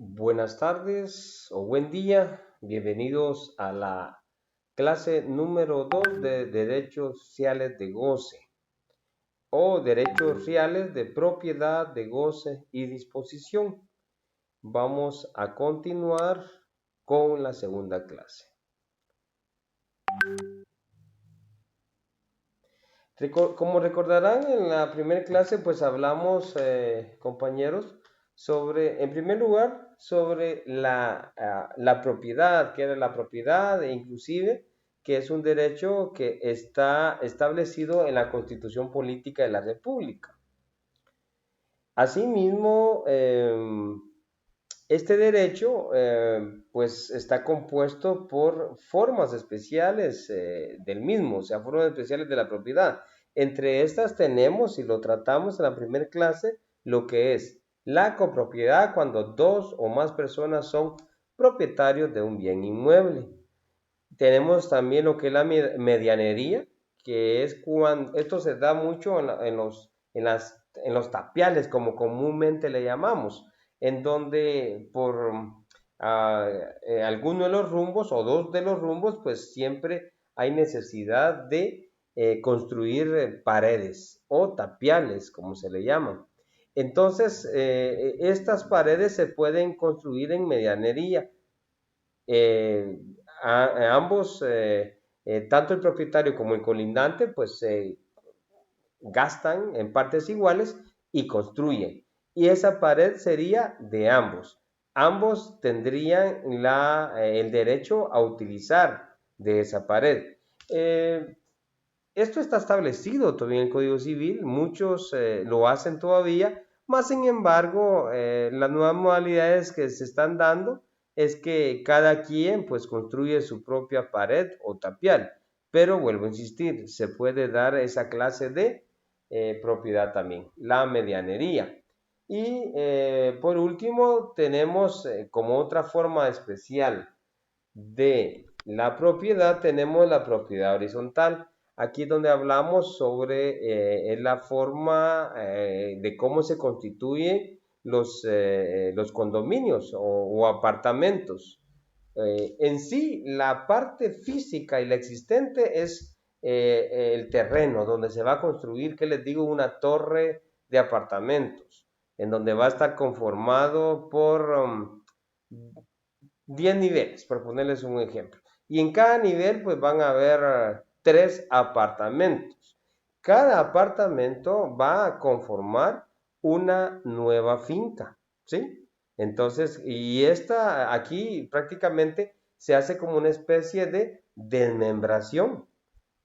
Buenas tardes o buen día, bienvenidos a la clase número 2 de Derechos Sociales de Goce o Derechos Reales de Propiedad, de Goce y Disposición. Vamos a continuar con la segunda clase. Como recordarán, en la primera clase pues hablamos, compañeros, sobre, en primer lugar, sobre la propiedad, que era la propiedad e inclusive que es un derecho que está establecido en la Constitución Política de la República. Asimismo, este derecho pues está compuesto por formas especiales del mismo, o sea, formas especiales de la propiedad. Entre estas tenemos, y lo tratamos en la primera clase, lo que es la copropiedad cuando dos o más personas son propietarios de un bien inmueble. Tenemos también lo que es la medianería, que es cuando esto se da mucho en los tapiales, como comúnmente le llamamos, en donde por alguno de los rumbos o dos de los rumbos, pues siempre hay necesidad de construir paredes o tapiales, como se le llaman. Entonces, estas paredes se pueden construir en medianería. eh, Ambos, tanto el propietario como el colindante, pues gastan en partes iguales y construyen. Y esa pared sería de ambos. Ambos tendrían el derecho a utilizar de esa pared. Esto está establecido todavía en el Código Civil, muchos lo hacen todavía, más sin embargo, las nuevas modalidades que se están dando es que cada quien pues construye su propia pared o tapial, pero vuelvo a insistir, se puede dar esa clase de propiedad también, la medianería. Y por último, tenemos como otra forma especial de la propiedad, tenemos la propiedad horizontal. Aquí es donde hablamos sobre la forma de cómo se constituyen los condominios o apartamentos. En sí, la parte física y la existente es el terreno donde se va a construir, que les digo, una torre de apartamentos, en donde va a estar conformado por 10 niveles, por ponerles un ejemplo. Y en cada nivel pues van a haber 3 apartamentos. Cada apartamento va a conformar una nueva finca, ¿sí? Entonces, y esta aquí prácticamente se hace como una especie de desmembración.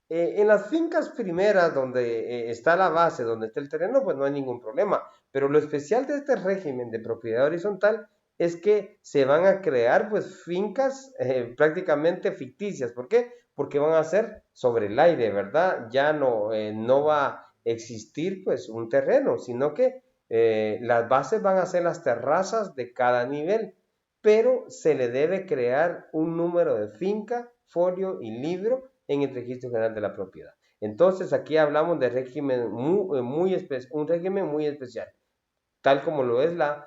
En las fincas primeras, donde está la base, donde está el terreno, pues no hay ningún problema. Pero lo especial de este régimen de propiedad horizontal es que se van a crear pues fincas prácticamente ficticias. ¿Por qué? Porque van a ser sobre el aire, ¿verdad? Ya no va a existir pues un terreno, sino que las bases van a ser las terrazas de cada nivel, pero se le debe crear un número de finca, folio y libro en el Registro General de la Propiedad. Entonces aquí hablamos de régimen un régimen muy especial, tal como lo es la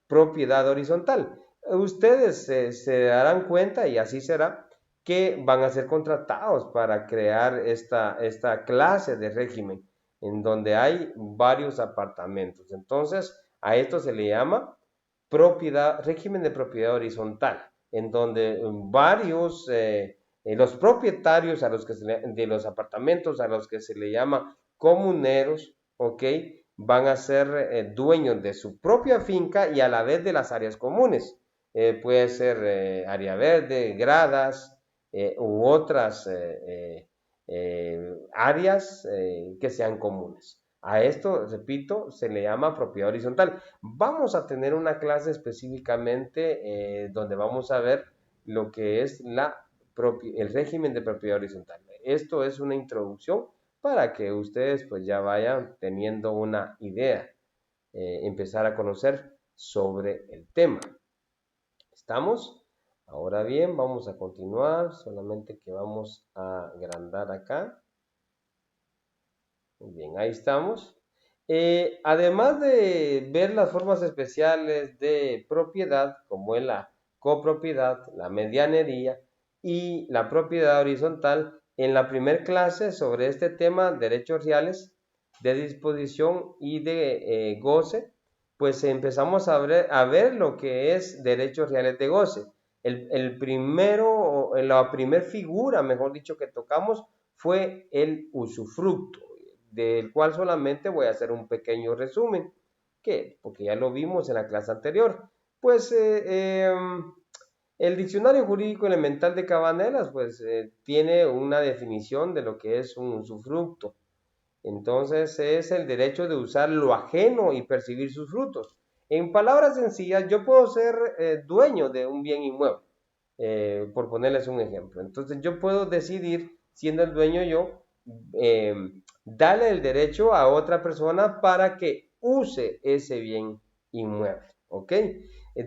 propiedad horizontal. Ustedes se darán cuenta, y así será, que van a ser contratados para crear esta clase de régimen, en donde hay varios apartamentos. Entonces, a esto se le llama régimen de propiedad horizontal, en donde varios, los propietarios de los apartamentos a los que se le llama comuneros, ¿ok? Van a ser dueños de su propia finca y a la vez de las áreas comunes. Puede ser área verde, gradas u otras áreas que sean comunes. A esto, repito, se le llama propiedad horizontal. Vamos a tener una clase específicamente donde vamos a ver lo que es el régimen de propiedad horizontal. Esto es una introducción para que ustedes pues ya vayan teniendo una idea, empezar a conocer sobre el tema. ¿Estamos? Ahora bien, vamos a continuar, solamente que vamos a agrandar acá. Muy bien, ahí estamos. Además de ver las formas especiales de propiedad, como es la copropiedad, la medianería y la propiedad horizontal, en la primera clase sobre este tema, derechos reales de disposición y de goce, pues empezamos a ver lo que es derechos reales de goce. El primero, la primera figura, mejor dicho, que tocamos fue el usufructo, del cual solamente voy a hacer un pequeño resumen, porque ya lo vimos en la clase anterior. Pues el diccionario jurídico elemental de Cabanelas pues tiene una definición de lo que es un usufructo. Entonces es el derecho de usar lo ajeno y percibir sus frutos. En palabras sencillas, yo puedo ser dueño de un bien inmueble, por ponerles un ejemplo. Entonces yo puedo decidir, siendo el dueño yo, eh, darle el derecho a otra persona para que use ese bien inmueble. ¿Ok?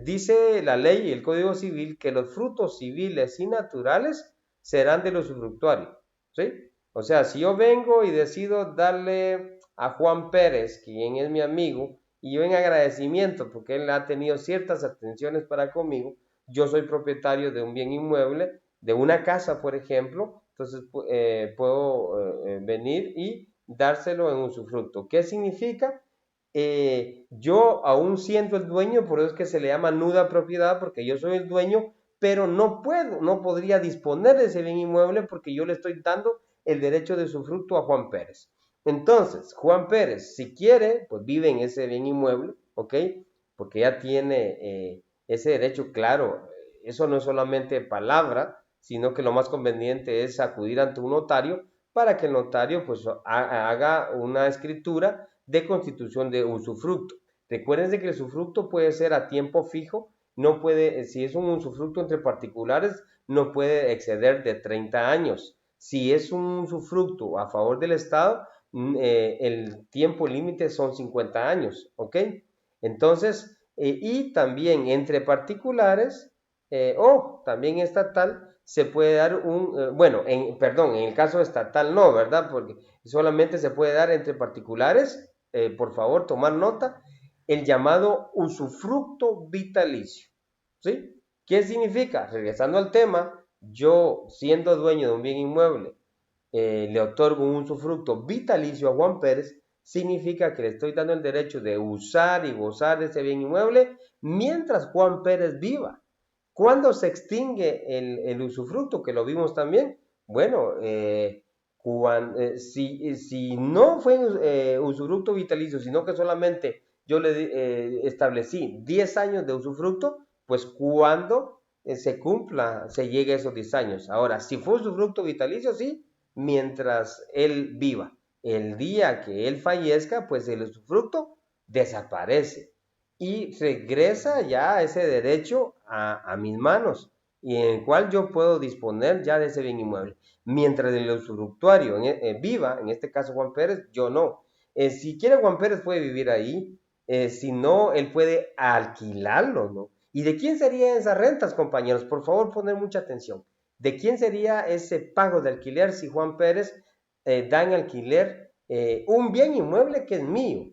Dice la ley y el Código Civil que los frutos civiles y naturales serán del usufructuario. ¿Sí? O sea, si yo vengo y decido darle a Juan Pérez, quien es mi amigo, y yo en agradecimiento porque él ha tenido ciertas atenciones para conmigo, yo soy propietario de un bien inmueble, de una casa, por ejemplo, entonces puedo venir y dárselo en usufructo. ¿Qué significa? Yo aún siendo el dueño, por eso es que se le llama nuda propiedad, porque yo soy el dueño, pero no podría disponer de ese bien inmueble porque yo le estoy dando el derecho de usufructo a Juan Pérez. Entonces, Juan Pérez, si quiere, pues vive en ese bien inmueble, ¿ok? Porque ya tiene ese derecho, claro. Eso no es solamente palabra, sino que lo más conveniente es acudir ante un notario para que el notario pues haga una escritura de constitución de usufructo. Recuerden que el usufructo puede ser a tiempo fijo, no puede, si es un usufructo entre particulares, no puede exceder de 30 años. Si es un usufructo a favor del Estado, el tiempo límite son 50 años, ¿ok? Entonces, y también entre particulares o también estatal, se puede dar bueno, perdón, en el caso estatal no, ¿verdad? Porque solamente se puede dar entre particulares, por favor, tomar nota, el llamado usufructo vitalicio, ¿sí? ¿Qué significa? Regresando al tema, yo siendo dueño de un bien inmueble, le otorgo un usufructo vitalicio a Juan Pérez, significa que le estoy dando el derecho de usar y gozar de ese bien inmueble mientras Juan Pérez viva. ¿Cuándo se extingue el usufructo? Que lo vimos también. Bueno, si no fue usufructo vitalicio, sino que solamente yo le establecí 10 años de usufructo, pues cuando se cumpla, se llegue a esos 10 años. Ahora, si fue usufructo vitalicio, sí, mientras él viva. El día que él fallezca, pues el usufructo desaparece y regresa ya ese derecho a mis manos y en el cual yo puedo disponer ya de ese bien inmueble. Mientras el usufructuario viva, en este caso Juan Pérez, yo no. Si quiere Juan Pérez puede vivir ahí, si no, él puede alquilarlo, ¿no? ¿Y de quién serían esas rentas, compañeros? Por favor, poner mucha atención. ¿De quién sería ese pago de alquiler si Juan Pérez da en alquiler un bien inmueble que es mío?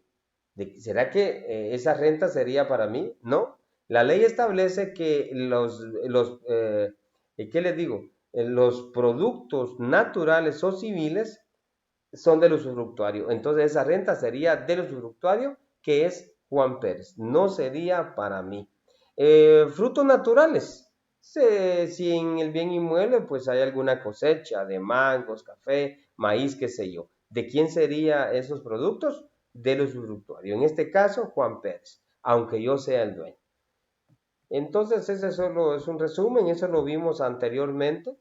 ¿Será que esa renta sería para mí? No. La ley establece que ¿qué les digo? Los productos naturales o civiles son del usufructuario. Entonces esa renta sería del usufructuario, que es Juan Pérez. No sería para mí. Frutos naturales. Si en el bien inmueble pues hay alguna cosecha de mangos, café, maíz, qué sé yo. ¿De quién serían esos productos? Del usufructuario. En este caso, Juan Pérez, aunque yo sea el dueño. Entonces ese solo es un resumen, eso lo vimos anteriormente.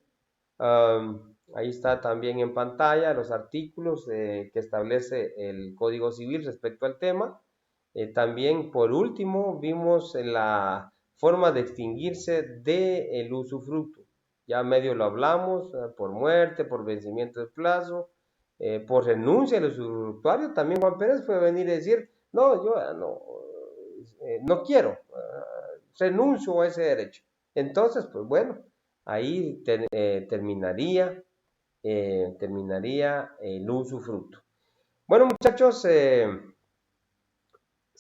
Ahí está también en pantalla los artículos que establece el Código Civil respecto al tema. También, por último, vimos la forma de extinguirse del usufructo. Ya medio lo hablamos, por muerte, por vencimiento de plazo, por renuncia al usufructuario. También Juan Pérez puede venir y decir, no, yo no quiero, renuncio a ese derecho. Entonces, pues bueno, ahí terminaría el usufructo. Bueno, muchachos,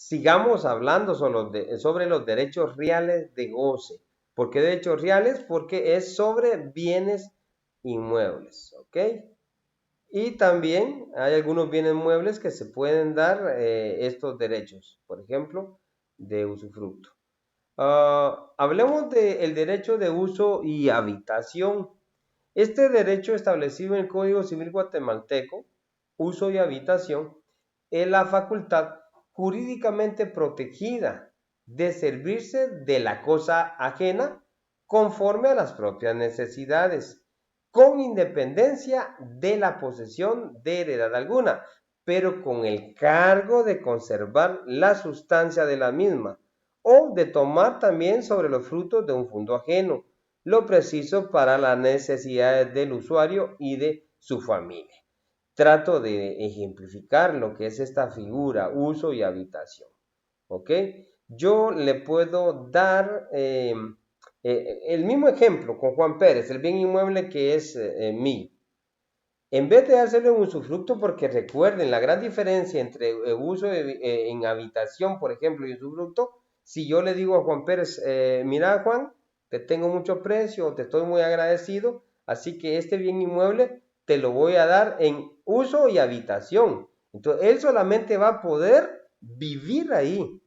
sigamos hablando sobre los derechos reales de goce. ¿Por qué derechos reales? Porque es sobre bienes inmuebles, ¿ok? Y también hay algunos bienes muebles que se pueden dar estos derechos, por ejemplo, de usufructo. Hablemos del derecho de uso y habitación. Este derecho establecido en el Código Civil guatemalteco, uso y habitación, es la facultad jurídicamente protegida de servirse de la cosa ajena conforme a las propias necesidades, con independencia de la posesión de heredad alguna, pero con el cargo de conservar la sustancia de la misma o de tomar también sobre los frutos de un fondo ajeno, lo preciso para las necesidades del usuario y de su familia. Trato de ejemplificar lo que es esta figura, uso y habitación. ¿Ok? Yo le puedo dar el mismo ejemplo con Juan Pérez, el bien inmueble que es mío. En vez de dárselo en usufructo, porque recuerden la gran diferencia entre uso en habitación, por ejemplo, y usufructo, si yo le digo a Juan Pérez, mira Juan, te tengo mucho precio, te estoy muy agradecido, así que este bien inmueble te lo voy a dar en uso y habitación. Entonces, él solamente va a poder vivir ahí.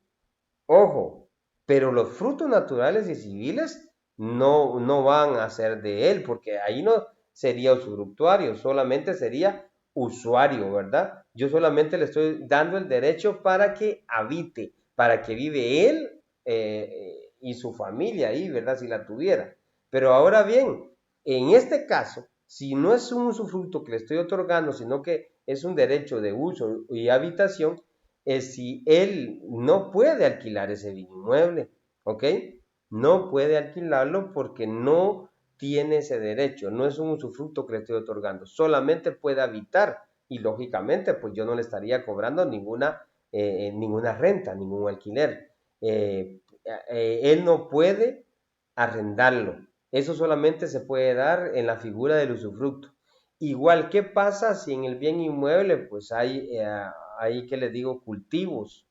Ojo, pero los frutos naturales y civiles no van a ser de él, porque ahí no sería usufructuario, solamente sería usuario, ¿verdad? Yo solamente le estoy dando el derecho para que habite, para que vive él y su familia ahí, ¿verdad? Si la tuviera. Pero ahora bien, en este caso, si no es un usufructo que le estoy otorgando, sino que es un derecho de uso y habitación, es si él no puede alquilar ese bien inmueble, ¿ok? No puede alquilarlo porque no tiene ese derecho, no es un usufructo que le estoy otorgando, solamente puede habitar y lógicamente pues yo no le estaría cobrando ninguna renta, ningún alquiler. Él no puede arrendarlo, eso solamente se puede dar en la figura del usufructo. Igual, ¿qué pasa si en el bien inmueble pues hay que les digo, cultivos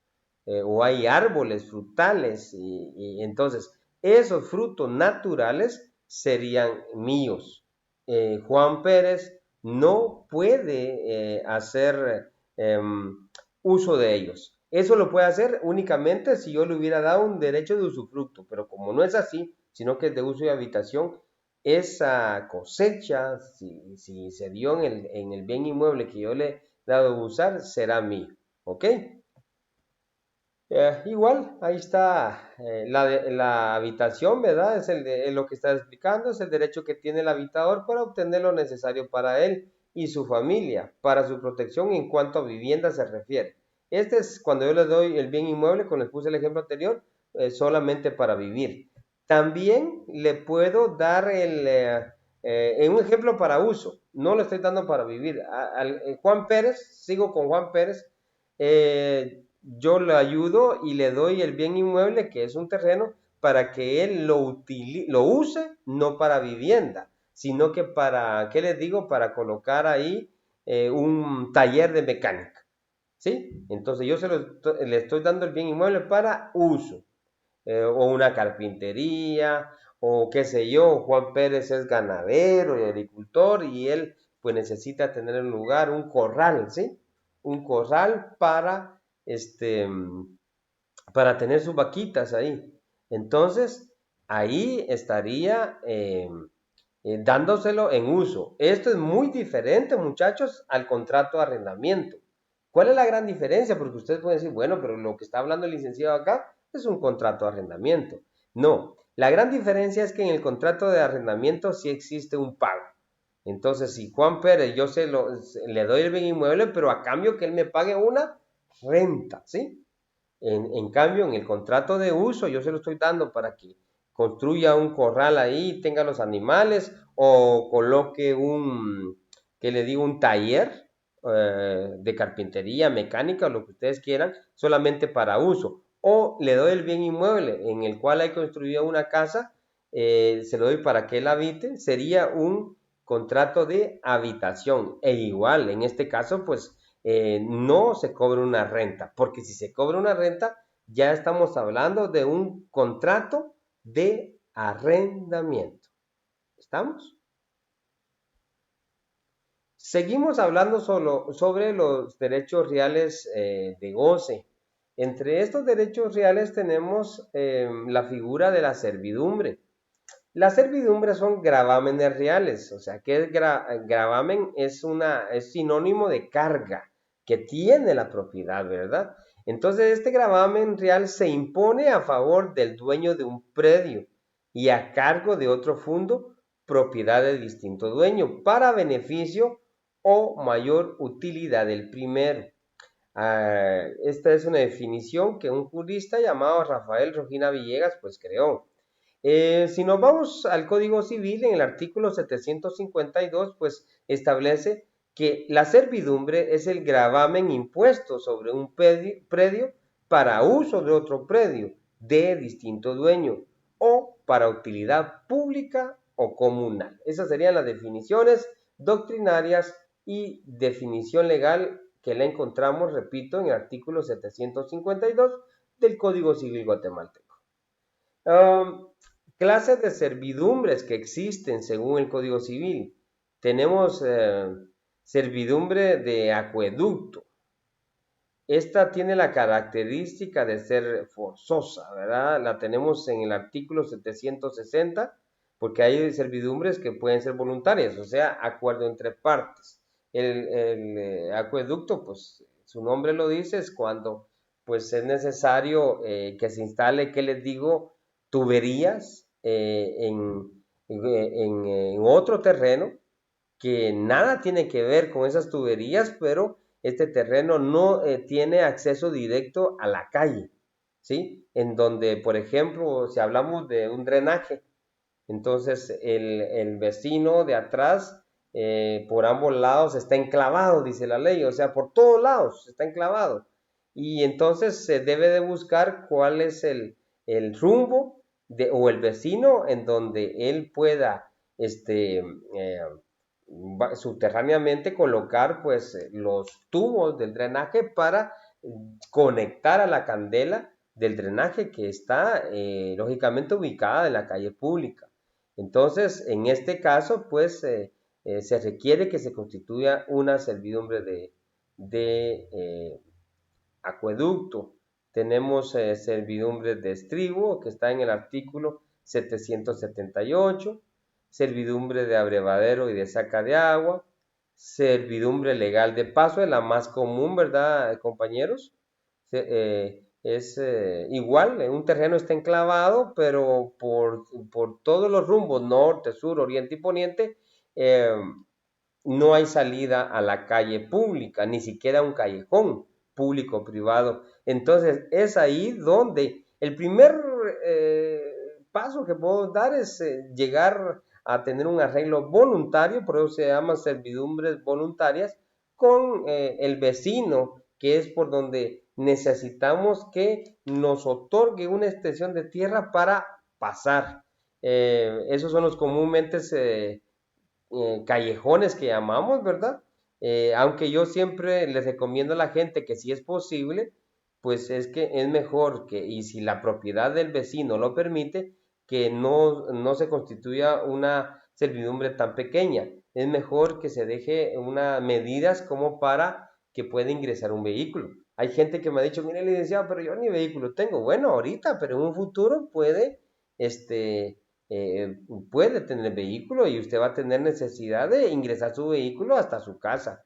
o hay árboles frutales y entonces esos frutos naturales serían míos. Juan Pérez no puede hacer uso de ellos. Eso lo puede hacer únicamente si yo le hubiera dado un derecho de usufructo, pero como no es así, sino que es de uso y habitación, esa cosecha, si se dio en el bien inmueble que yo le he dado a usar, será mío. ¿Ok? Igual, ahí está la habitación, ¿verdad? Es lo que está explicando, es el derecho que tiene el habitador para obtener lo necesario para él y su familia, para su protección en cuanto a vivienda se refiere. Este es cuando yo le doy el bien inmueble, como les puse el ejemplo anterior, solamente para vivir. También le puedo dar un ejemplo para uso, no lo estoy dando para vivir. Juan Pérez, sigo con Juan Pérez, yo le ayudo y le doy el bien inmueble, que es un terreno, para que él lo use, no para vivienda, sino que para, ¿qué les digo? Para colocar ahí un taller de mecánica, ¿sí? Entonces yo le estoy dando el bien inmueble para uso, o una carpintería, o qué sé yo, Juan Pérez es ganadero y agricultor y él pues necesita tener un lugar, un corral, ¿sí? Un corral para tener sus vaquitas ahí. Entonces, ahí estaría dándoselo en uso. Esto es muy diferente, muchachos, al contrato de arrendamiento. ¿Cuál es la gran diferencia? Porque ustedes pueden decir, bueno, pero lo que está hablando el licenciado acá es un contrato de arrendamiento. No, la gran diferencia es que en el contrato de arrendamiento sí existe un pago. Entonces, si Juan Pérez yo le doy el bien inmueble, pero a cambio que él me pague una renta, ¿sí? Cambio, en el contrato de uso yo se lo estoy dando para que construya un corral ahí, tenga los animales o coloque que le digo, un taller de carpintería, mecánica o lo que ustedes quieran, solamente para uso. O le doy el bien inmueble en el cual hay construido una casa, se lo doy para que él habite, sería un contrato de habitación. E igual, en este caso, pues no se cobre una renta, porque si se cobra una renta, ya estamos hablando de un contrato de arrendamiento. ¿Estamos? Seguimos hablando sobre los derechos reales de goce. Entre estos derechos reales tenemos la figura de la servidumbre. Las servidumbres son gravámenes reales, o sea que gravamen es sinónimo de carga que tiene la propiedad, ¿verdad? Entonces este gravamen real se impone a favor del dueño de un predio y a cargo de otro fondo, propiedad de distinto dueño, para beneficio o mayor utilidad del primero. Esta es una definición que un jurista llamado Rafael Rojina Villegas pues creó. Si nos vamos al Código Civil, en el artículo 752, pues establece que la servidumbre es el gravamen impuesto sobre un predio para uso de otro predio de distinto dueño o para utilidad pública o comunal. Esas serían las definiciones doctrinarias y definición legal que la encontramos, repito, en el artículo 752 del Código Civil guatemalteco. Clases de servidumbres que existen según el Código Civil. Tenemos servidumbre de acueducto. Esta tiene la característica de ser forzosa, ¿verdad? La tenemos en el artículo 760, porque hay servidumbres que pueden ser voluntarias, o sea, acuerdo entre partes. El acueducto, pues su nombre lo dice, es cuando pues es necesario que se instale, ¿qué les digo? Tuberías en otro terreno que nada tiene que ver con esas tuberías, pero este terreno no tiene acceso directo a la calle, ¿sí? En donde, por ejemplo, si hablamos de un drenaje, entonces el vecino de atrás, por ambos lados está enclavado, dice la ley, o sea, por todos lados está enclavado. Y entonces se debe de buscar cuál es el rumbo o el vecino en donde él pueda subterráneamente colocar pues los tubos del drenaje para conectar a la candela del drenaje que está lógicamente ubicada en la calle pública. Entonces, en este caso, pues se requiere que se constituya una servidumbre de acueducto. Tenemos servidumbre de estribo, que está en el artículo 778, servidumbre de abrevadero y de saca de agua, servidumbre legal de paso, es la más común, ¿verdad, compañeros? Es igual, un terreno está enclavado, pero por todos los rumbos, norte, sur, oriente y poniente, no hay salida a la calle pública, ni siquiera un callejón público-privado. Entonces, es ahí donde el primer paso que podemos dar es llegar a tener un arreglo voluntario, por eso se llaman servidumbres voluntarias, con el vecino, que es por donde necesitamos que nos otorgue una extensión de tierra para pasar. Esos son los comúnmente callejones que llamamos, ¿verdad? Aunque yo siempre les recomiendo a la gente que si es posible, pues es que es mejor que, y si la propiedad del vecino lo permite, que no se constituya una servidumbre tan pequeña. Es mejor que se deje unas medidas como para que pueda ingresar un vehículo. Hay gente que me ha dicho, mire, licenciado, pero yo ni vehículo tengo. Bueno, ahorita, pero en un futuro este, eh, puede tener vehículo y usted va a tener necesidad de ingresar su vehículo hasta su casa.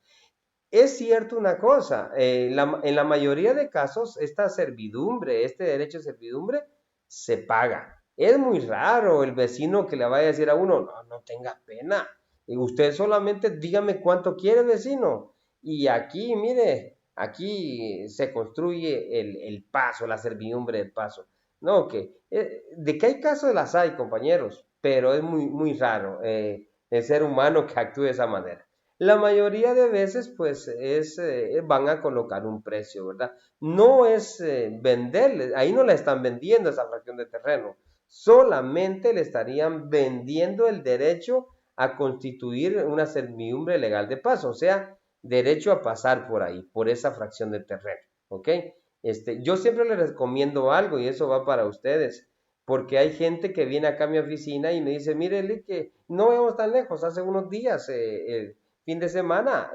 Es cierto una cosa, en la mayoría de casos esta servidumbre, este derecho de servidumbre, se paga. Es muy raro el vecino que le vaya a decir a uno, no, no tenga pena. Y usted solamente dígame cuánto quiere, vecino. Y aquí, mire, aquí se construye el paso, la servidumbre del paso. No, que de que hay casos las hay, compañeros, pero es muy raro el ser humano que actúe de esa manera. La mayoría de veces, pues, van a colocar un precio, ¿verdad? No es venderle, ahí no le están vendiendo esa fracción de terreno, solamente le estarían vendiendo el derecho a constituir una servidumbre legal de paso, o sea, derecho a pasar por ahí, por esa fracción de terreno, ¿ok? Yo siempre les recomiendo algo y eso va para ustedes, porque hay gente que viene acá a mi oficina y me dice, mire, Eli, que no vamos tan lejos, hace unos días, el fin de semana,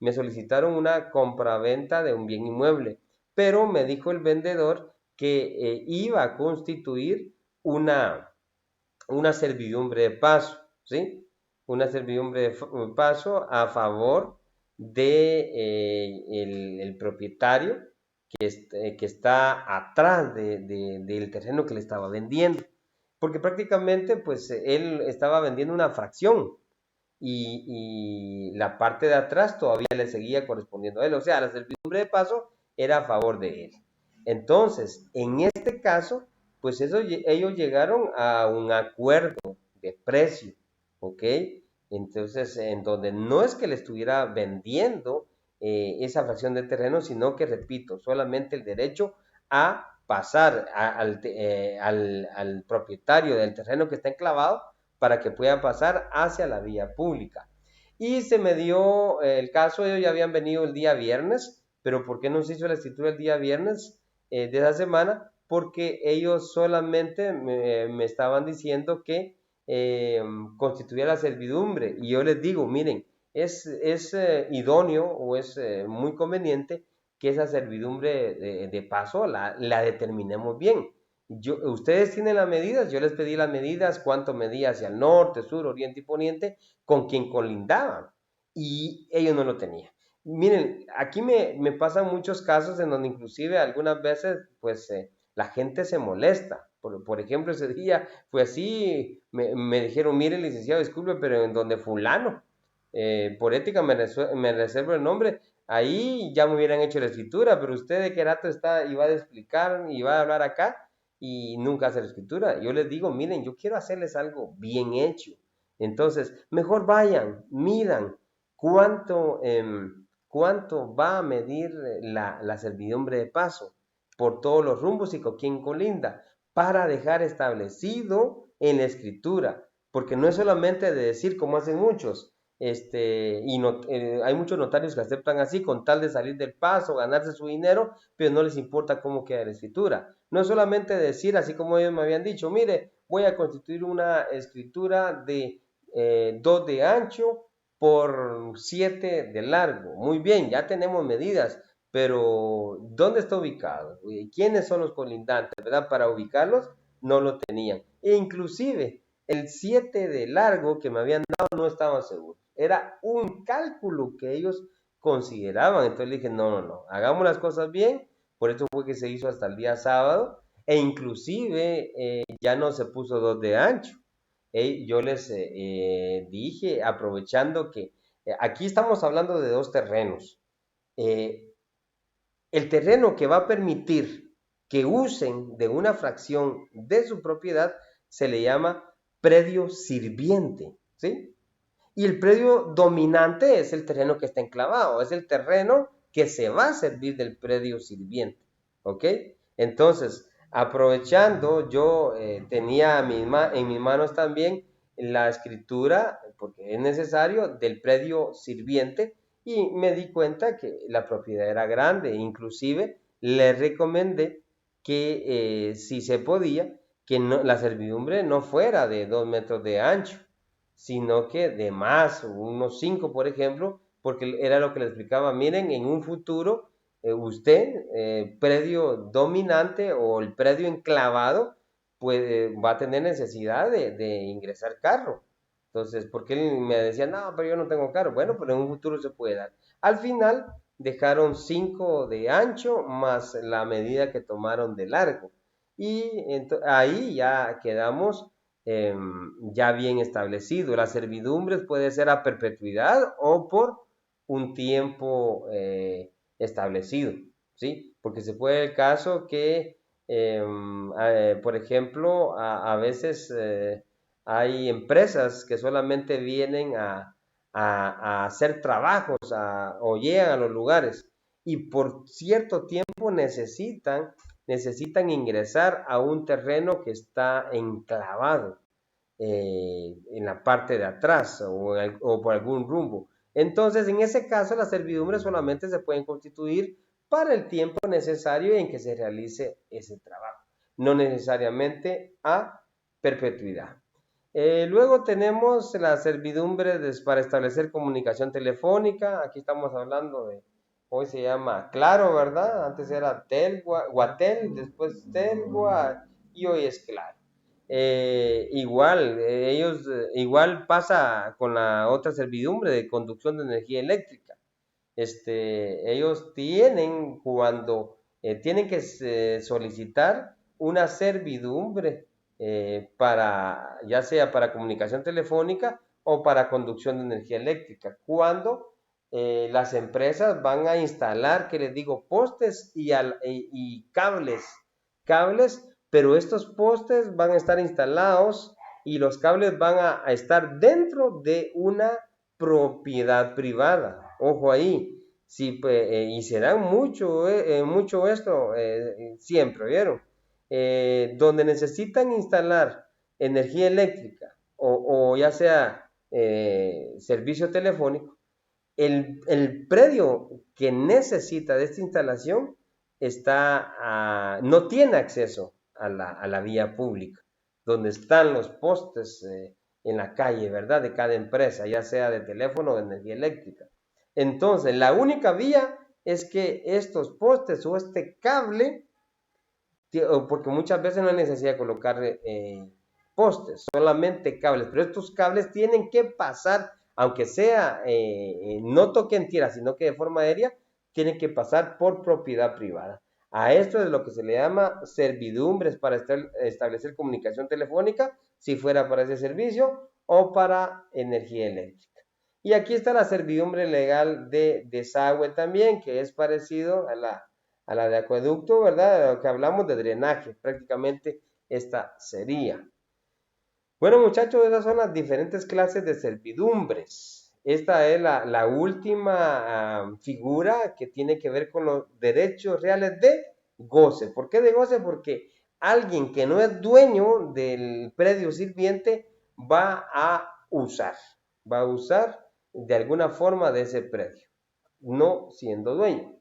me solicitaron una compraventa de un bien inmueble, pero me dijo el vendedor que iba a constituir una, una servidumbre de paso, ¿sí? Una servidumbre de paso a favor de el propietario que está atrás del terreno que le estaba vendiendo. Porque prácticamente, pues, él estaba vendiendo una fracción y la parte de atrás todavía le seguía correspondiendo a él. O sea, la servidumbre de paso era a favor de él. Entonces, en este caso, pues ellos llegaron a un acuerdo de precio, ¿ok? Entonces, en donde no es que le estuviera vendiendo esa fracción de terreno, sino que, repito, solamente el derecho a pasar al propietario del terreno que está enclavado para que pueda pasar hacia la vía pública. Y se me dio el caso, ellos ya habían venido el día viernes, pero ¿por qué no se hizo la escritura el día viernes de esa semana? Porque ellos solamente me estaban diciendo que constituía la servidumbre. Y yo les digo, miren, es idóneo o es muy conveniente que esa servidumbre de paso la determinemos bien. Ustedes tienen las medidas, yo les pedí las medidas, cuánto medía hacia el norte, sur, oriente y poniente, con quien colindaban, y ellos no lo tenían. Miren, aquí me pasan muchos casos en donde inclusive algunas veces, pues, la gente se molesta. Por ejemplo, ese día fue así, me dijeron, mire, licenciado, disculpe, pero en donde fulano, por ética me reservo el nombre, ahí ya me hubieran hecho la escritura, pero usted de qué rato está y va a explicar y va a hablar acá y nunca hace la escritura. Yo les digo, miren, yo quiero hacerles algo bien hecho. Entonces, mejor vayan, midan cuánto va a medir la servidumbre de paso por todos los rumbos y con quién colinda, para dejar establecido en la escritura, porque no es solamente de decir como hacen muchos, hay muchos notarios que aceptan así con tal de salir del paso, ganarse su dinero, pero no les importa cómo queda la escritura. No es solamente decir, así como ellos me habían dicho, mire, voy a constituir una escritura de 2 de ancho por 7 de largo. Muy bien, ya tenemos medidas, pero ¿dónde está ubicado? ¿Quiénes son los colindantes, verdad? Para ubicarlos no lo tenían. E inclusive el 7 de largo que me habían dado no estaba seguro. Era un cálculo que ellos consideraban. Entonces le dije, no, no, no, hagamos las cosas bien. Por eso fue que se hizo hasta el día sábado. E inclusive ya no se puso 2 de ancho. Yo les dije, aprovechando que aquí estamos hablando de dos terrenos. Eh, el terreno que va a permitir que usen de una fracción de su propiedad se le llama predio sirviente, ¿sí? Y el predio dominante es el terreno que está enclavado, es el terreno que se va a servir del predio sirviente, ¿ok? Entonces, aprovechando, yo tenía en mis manos también la escritura, porque es necesario, del predio sirviente, y me di cuenta que la propiedad era grande. Inclusive le recomendé que si se podía, que la servidumbre no fuera de 2 metros de ancho, sino que de más, unos 5 por ejemplo, porque era lo que le explicaba, miren, en un futuro usted, predio dominante o el predio enclavado, pues va a tener necesidad de ingresar carro. Entonces, porque él me decía, no, pero yo no tengo carro. Bueno, pero en un futuro se puede dar. Al final dejaron 5 de ancho más la medida que tomaron de largo. Y ahí ya quedamos ya bien establecido. Las servidumbres puede ser a perpetuidad o por un tiempo establecido, ¿sí? Porque se puede el caso que, por ejemplo, a veces hay empresas que solamente vienen a hacer trabajos o llegan a los lugares y por cierto tiempo necesitan ingresar a un terreno que está enclavado en la parte de atrás o por algún rumbo. Entonces, en ese caso, las servidumbres solamente se pueden constituir para el tiempo necesario en que se realice ese trabajo, no necesariamente a perpetuidad. Luego tenemos las servidumbres para establecer comunicación telefónica. Aquí estamos hablando de, hoy se llama Claro, ¿verdad? Antes era Telgua, Guatel, después Telgua y hoy es Claro. Igual pasa con la otra servidumbre de conducción de energía eléctrica. Ellos tienen, cuando tienen que solicitar una servidumbre ya sea para comunicación telefónica o para conducción de energía eléctrica, cuando las empresas van a instalar, que les digo, postes y cables, pero estos postes van a estar instalados y los cables van a estar dentro de una propiedad privada. Ojo ahí, sí, y se dan mucho esto, siempre, ¿vieron? Donde necesitan instalar energía eléctrica o ya sea servicio telefónico, el predio que necesita de esta instalación no tiene acceso a la vía pública, donde están los postes en la calle, ¿verdad? De cada empresa, ya sea de teléfono o de energía eléctrica. Entonces, la única vía es que estos postes o este cable, porque muchas veces no hay necesidad de colocar postes, solamente cables, pero estos cables tienen que pasar, aunque sea no toquen tierra, sino que de forma aérea, tienen que pasar por propiedad privada. A esto es lo que se le llama servidumbres para establecer comunicación telefónica, si fuera para ese servicio, o para energía eléctrica. Y aquí está la servidumbre legal de desagüe también, que es parecido a la de acueducto, ¿verdad? Que hablamos de drenaje, prácticamente esta sería. Bueno, muchachos, esas son las diferentes clases de servidumbres. Esta es la última figura que tiene que ver con los derechos reales de goce. ¿Por qué de goce? Porque alguien que no es dueño del predio sirviente va a usar de alguna forma de ese predio, no siendo dueño.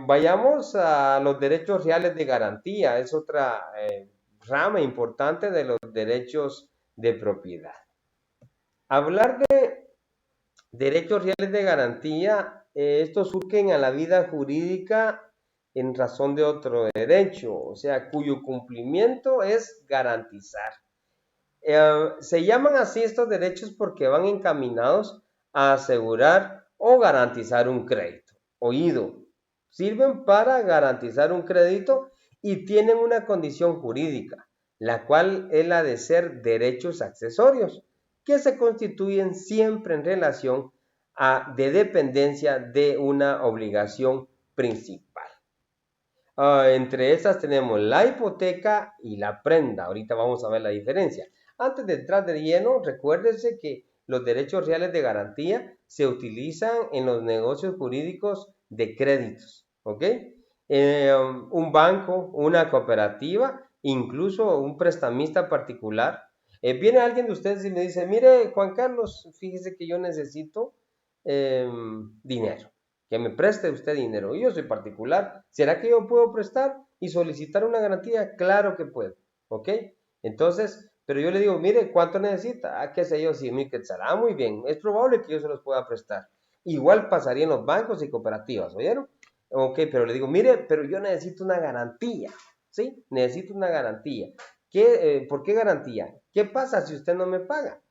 Vayamos a los derechos reales de garantía, es otra rama importante de los derechos de propiedad. Hablar de derechos reales de garantía, estos surgen a la vida jurídica en razón de otro derecho, o sea, cuyo cumplimiento es garantizar. Se llaman así estos derechos porque van encaminados a asegurar o garantizar un crédito. Oído, sirven para garantizar un crédito y tienen una condición jurídica, la cual es la de ser derechos accesorios, que se constituyen siempre en relación de dependencia de una obligación principal. Entre estas tenemos la hipoteca y la prenda. Ahorita vamos a ver la diferencia. Antes de entrar de lleno, recuérdense que los derechos reales de garantía se utilizan en los negocios jurídicos de créditos, ¿ok? Un banco, una cooperativa, incluso un prestamista particular. Viene alguien de ustedes y me dice, mire, Juan Carlos, fíjese que yo necesito dinero, que me preste usted dinero. Yo soy particular, ¿será que yo puedo prestar y solicitar una garantía? Claro que puedo, ¿ok? Entonces, pero yo le digo, mire, ¿cuánto necesita? Qué sé yo, 100,000 quetzales. Muy bien, es probable que yo se los pueda prestar. Igual pasaría en los bancos y cooperativas, ¿oyeron? Ok, pero le digo, mire, pero yo necesito una garantía, ¿sí? Necesito una garantía. ¿Por qué garantía? ¿Qué pasa si usted no me paga?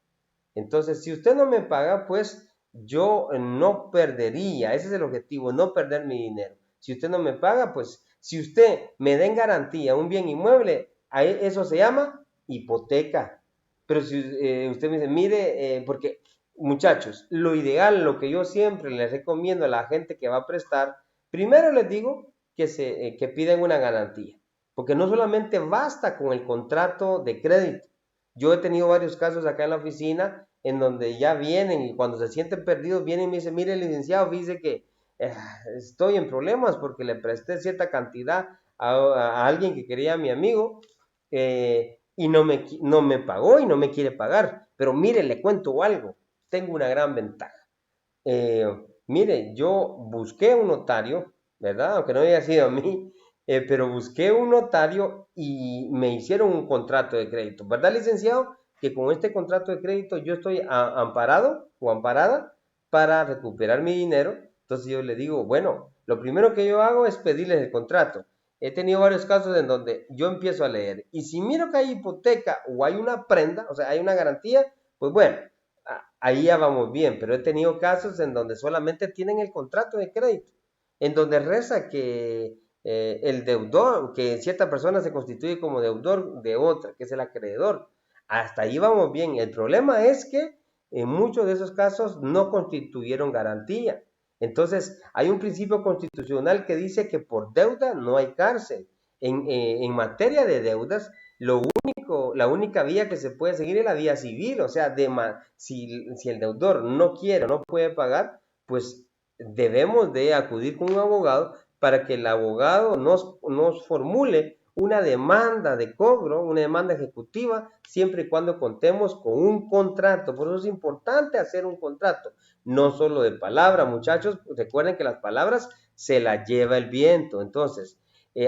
Entonces, si usted no me paga, pues yo no perdería, ese es el objetivo, no perder mi dinero. Si usted no me paga, pues si usted me da en garantía un bien inmueble, eso se llama hipoteca. Pero si usted me dice, mire, porque muchachos, lo ideal, lo que yo siempre les recomiendo a la gente que va a prestar, primero les digo que piden una garantía, porque no solamente basta con el contrato de crédito. Yo he tenido varios casos acá en la oficina en donde ya vienen y cuando se sienten perdidos vienen y me dicen, mire licenciado, dice que estoy en problemas porque le presté cierta cantidad a alguien que quería a mi amigo y no me pagó y no me quiere pagar. Pero mire, le cuento algo. tengo una gran ventaja. Mire, yo busqué un notario, ¿verdad? Aunque no haya sido a mí, pero busqué un notario y me hicieron un contrato de crédito, ¿verdad, licenciado? Que con este contrato de crédito yo estoy amparado o amparada para recuperar mi dinero. Entonces yo le digo, bueno, lo primero que yo hago es pedirles el contrato. He tenido varios casos en donde yo empiezo a leer y si miro que hay hipoteca o hay una prenda, o sea, hay una garantía, pues bueno, ahí ya vamos bien, pero he tenido casos en donde solamente tienen el contrato de crédito, en donde reza que el deudor, que cierta persona se constituye como deudor de otra, que es el acreedor. Hasta ahí vamos bien. El problema es que en muchos de esos casos no constituyeron garantía. Entonces, hay un principio constitucional que dice que por deuda no hay cárcel. En materia de deudas, la única vía que se puede seguir es la vía civil, o sea, si el deudor no quiere o no puede pagar, pues debemos de acudir con un abogado para que el abogado nos formule una demanda de cobro, una demanda ejecutiva, siempre y cuando contemos con un contrato. Por eso es importante hacer un contrato, no solo de palabra, muchachos. Recuerden que las palabras se las lleva el viento. Entonces,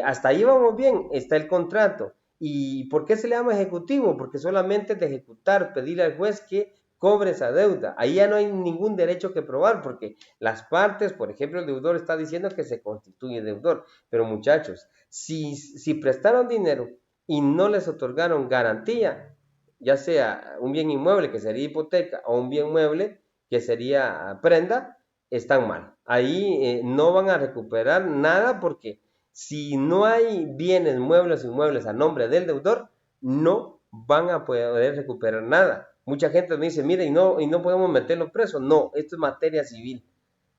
hasta ahí vamos bien, está el contrato. ¿Y por qué se le llama ejecutivo? Porque solamente es de ejecutar, pedirle al juez que cobre esa deuda. Ahí ya no hay ningún derecho que probar, porque las partes, por ejemplo, el deudor está diciendo que se constituye deudor. Pero muchachos, si prestaron dinero y no les otorgaron garantía, ya sea un bien inmueble que sería hipoteca o un bien mueble que sería prenda, están mal. Ahí no van a recuperar nada porque si no hay bienes muebles o inmuebles a nombre del deudor, no van a poder recuperar nada. Mucha gente me dice, mira, y no podemos meterlo preso. No, esto es materia civil.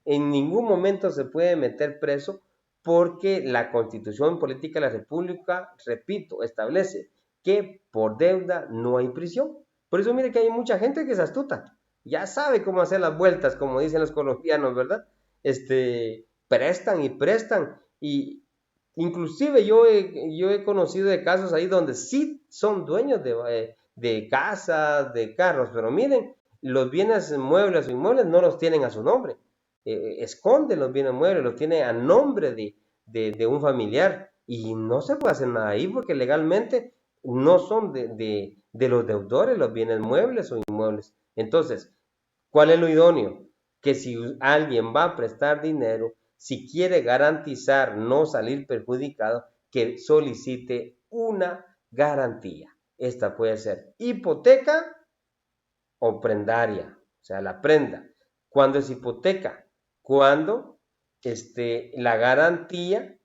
En ningún momento se puede meter preso porque la Constitución Política de la República, repito, establece que por deuda no hay prisión. Por eso mire que hay mucha gente que es astuta. Ya sabe cómo hacer las vueltas, como dicen los colombianos, ¿verdad? Prestan y prestan y inclusive yo he conocido de casos ahí donde sí son dueños de casas, de carros, pero miren, los bienes muebles o inmuebles no los tienen a su nombre. Esconden los bienes muebles, los tiene a nombre de un familiar y no se puede hacer nada ahí porque legalmente no son de los deudores los bienes muebles o inmuebles. Entonces, ¿cuál es lo idóneo? Que si alguien va a prestar dinero, si quiere garantizar no salir perjudicado, que solicite una garantía. Esta puede ser hipoteca o prendaria, o sea, la prenda. ¿Cuándo es hipoteca? Cuando la garantía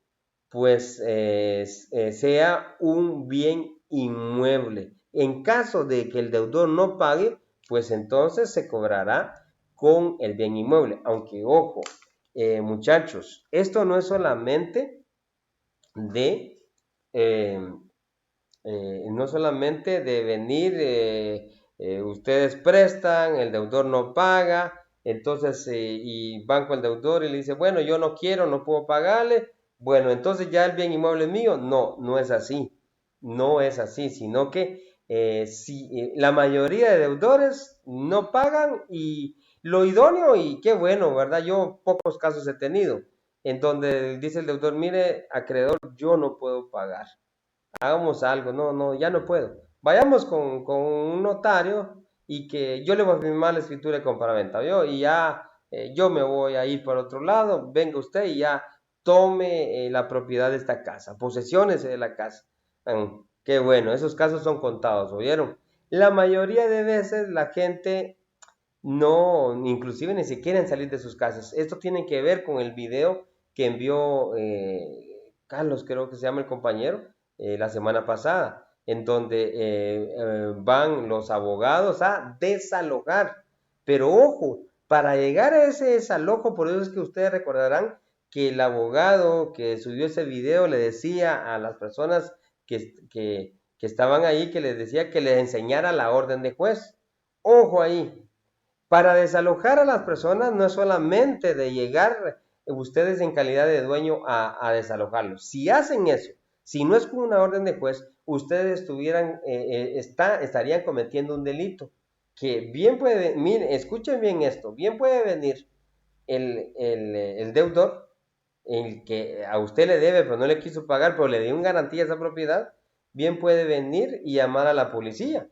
pues sea un bien inmueble. En caso de que el deudor no pague, pues entonces se cobrará con el bien inmueble. Aunque, ojo, muchachos, esto no es solamente de, eh, no solamente de venir, ustedes prestan, el deudor no paga, entonces, y van con el deudor y le dice, bueno, yo no quiero, no puedo pagarle, bueno, entonces ya el bien inmueble es mío. No, no es así, no es así, sino que si la mayoría de deudores no pagan y lo idóneo, y qué bueno, ¿verdad? Yo pocos casos he tenido en donde dice el deudor, mire, acreedor, yo no puedo pagar, hagamos algo, no, ya no puedo. Vayamos con un notario y que yo le voy a firmar la escritura de compraventa, ¿vio? Y ya yo me voy a ir por otro lado, venga usted y ya tome la propiedad de esta casa, posesiones de la casa. Qué bueno, esos casos son contados, ¿oyeron? La mayoría de veces la gente no, inclusive ni siquiera quieren salir de sus casas. Esto tiene que ver con el video que envió Carlos, creo que se llama el compañero, la semana pasada, en donde van los abogados a desalojar. Pero ojo, para llegar a ese desalojo, por eso es que ustedes recordarán que el abogado que subió ese video le decía a las personas que estaban ahí, que les decía que les enseñara la orden de juez. Ojo ahí, para desalojar a las personas no es solamente de llegar ustedes en calidad de dueño a desalojarlos. Si hacen eso, si no es con una orden de juez, ustedes estarían cometiendo un delito, que bien puede, miren, escuchen bien esto, bien puede venir el deudor, el que a usted le debe, pero no le quiso pagar, pero le dio una garantía a esa propiedad, bien puede venir y llamar a la policía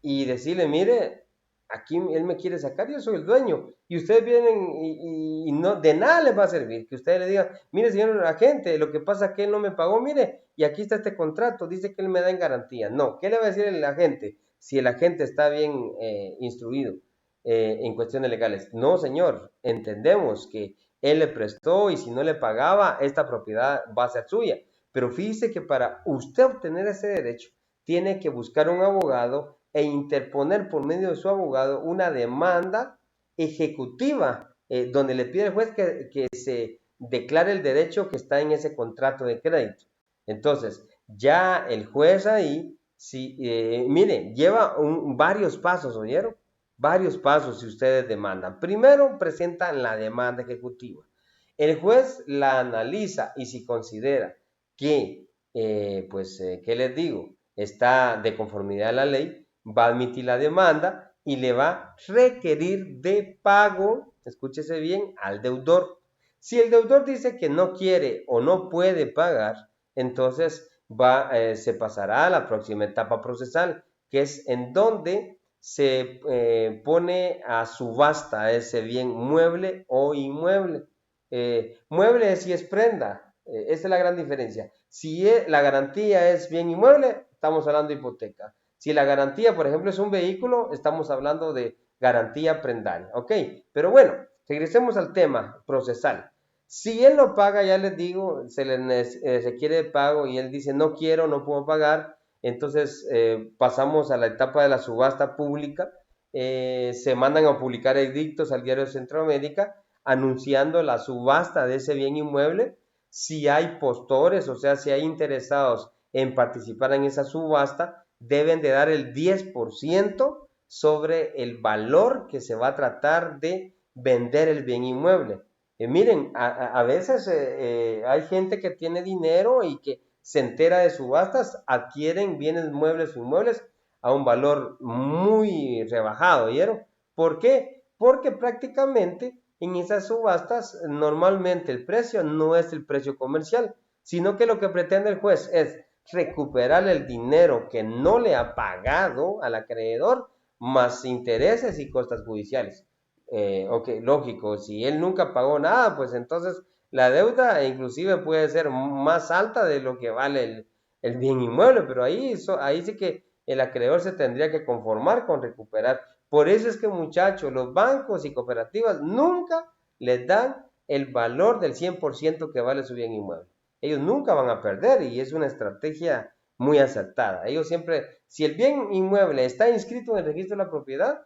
y decirle, mire, aquí él me quiere sacar, yo soy el dueño, y ustedes vienen y no, de nada les va a servir que ustedes le digan, mire señor agente, lo que pasa es que él no me pagó, mire, y aquí está este contrato, dice que él me da en garantía. No, ¿qué le va a decir el agente si el agente está bien instruido en cuestiones legales? No, señor, entendemos que él le prestó y si no le pagaba, esta propiedad va a ser suya. Pero fíjese que para usted obtener ese derecho, tiene que buscar un abogado e interponer por medio de su abogado una demanda ejecutiva donde le pide al juez que se declare el derecho que está en ese contrato de crédito. Entonces, ya el juez ahí, si, mire, lleva varios pasos, ¿oyeron? Varios pasos si ustedes demandan. Primero, presentan la demanda ejecutiva. El juez la analiza y si considera que, ¿qué les digo? Está de conformidad a la ley, va a admitir la demanda y le va a requerir de pago, escúchese bien, al deudor. Si el deudor dice que no quiere o no puede pagar, entonces se pasará a la próxima etapa procesal, que es en donde se pone a subasta ese bien mueble o inmueble. Mueble es si es prenda, esa es la gran diferencia. Si la garantía es bien inmueble, estamos hablando de hipoteca. Si la garantía, por ejemplo, es un vehículo, estamos hablando de garantía prendaria, ¿ok? Pero bueno, regresemos al tema procesal. Si él no paga, ya les digo, se le requiere de pago y él dice no quiero, no puedo pagar, entonces pasamos a la etapa de la subasta pública, se mandan a publicar edictos al Diario de Centroamérica anunciando la subasta de ese bien inmueble. Si hay postores, o sea, si hay interesados en participar en esa subasta, deben de dar el 10% sobre el valor que se va a tratar de vender el bien inmueble. Miren, a veces hay gente que tiene dinero y que se entera de subastas, adquieren bienes muebles o inmuebles a un valor muy rebajado, ¿vieron? ¿Por qué? Porque prácticamente en esas subastas normalmente el precio no es el precio comercial, sino que lo que pretende el juez es recuperar el dinero que no le ha pagado al acreedor, más intereses y costas judiciales. Ok, lógico, si él nunca pagó nada, pues entonces la deuda inclusive puede ser más alta de lo que vale el bien inmueble, pero ahí sí que el acreedor se tendría que conformar con recuperar. Por eso es que, muchachos, los bancos y cooperativas nunca les dan el valor del 100% que vale su bien inmueble. Ellos nunca van a perder y es una estrategia muy acertada. Ellos siempre, si el bien inmueble está inscrito en el registro de la propiedad,